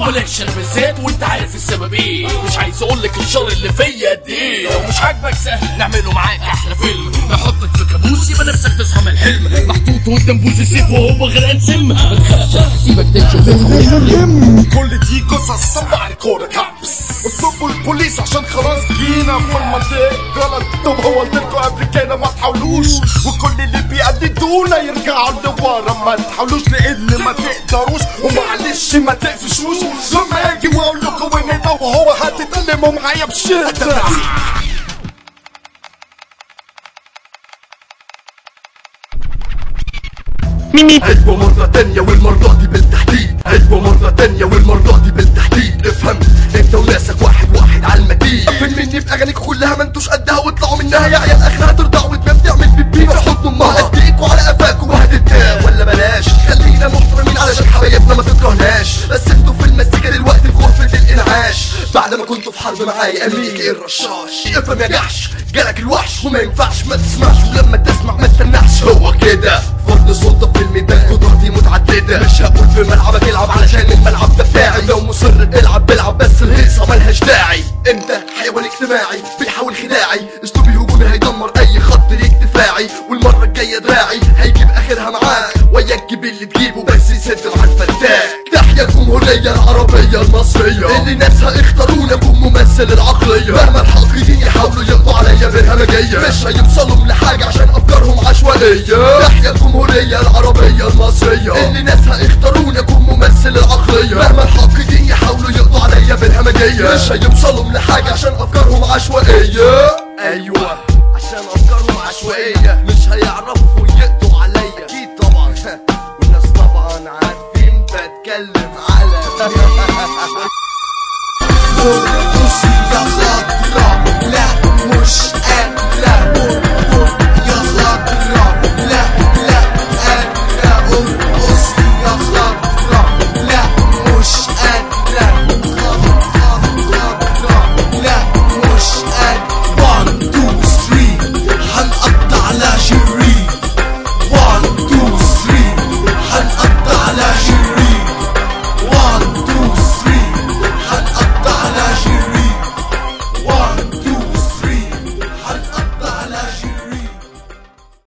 ومالكش انا بالذات وانت عارف السبب ايه. مش عايز اقولك الشر اللي فيا قد ايه. لو مش عاجبك سهل نعمله معاك احلى فيلم، نحطك في كابوس يبقى نفسك تصحى من الحلم، محطوط قدام بوز السيف وهو غرقان سم. ما تخافش سيبك تكشف كل دي قصص سمع ريكورد كابس. اطلبوا البوليس عشان خلاص جينا في المنطقة غلط. طب هو قلتلكوا قبل كده ما تحاولوش، وكل اللي بيقلدونا يرجعوا لورا. ما تحاولوش لان ما تقدروش، ومعلش ما تقفشوش لما اجي واقول لكم ان ده وهو هتتكلموا معايا بشدة. عدوة مرة تانية والمرة دي بالتحديد، عدوة مرة تانية والمرة دي بالتحديد. افهم انت وناسك واحد واحد على المديد. قفل مني باغانيك كلها ما انتوش قدها واطلعوا منها يا عيال اخرها ترضعوا وتبقى بتعمل بيبي في حضن امها. اديكوا على قفاكوا وهتتاه ولا بلاش، خلينا محترمين علشان حبايبنا ما تكرهناش. بس انتوا في المزيكا دلوقتي في غرفة الانعاش، بعد ما كنتوا في حرب معايا امريكي الرشاش. افهم يا جحش جالك الوحش وما ينفعش ما تسمعش، ولما تسمع ما تستناش. هو كده فرض سلطة في الميدان قدراتي متعددة، مش هقول في ملعبك العب علشان الملعب ده بتاعي. لو مصر العب بس الهيصة ملهاش داعي. انت حيوان اجتماعي بيحاول خداعي، اسلوبي هجومي هيدمر اي خط ليك دفاعي، والمرة الجاية دراعي هيجيب اخرها معاك، وياك جيب اللي تجيبه بس يسد مع الفتاك. تحيا الجمهورية العربية المصرية اللي ناسها اختارونا كممثل العقلية. مهما الحاقدين يحاولوا يقضوا عليا بالهمجية، مش هيوصلوا لحاجة عشان افكارهم عشوائية. تحيا الجمهورية العربية المصرية اللي ناسها اختارونا كممثل العقلية. مهما الحاقدين يحاولوا يقضوا عليا بالهمجية، مش هيوصلوا لحاجة عشان افكارهم عشوائية. ايوه عشان افكارهم عشوائية مش هيعرفوا يقضوا عليا. اكيد طبعا والناس طبعا عارفين بتكلم على مين.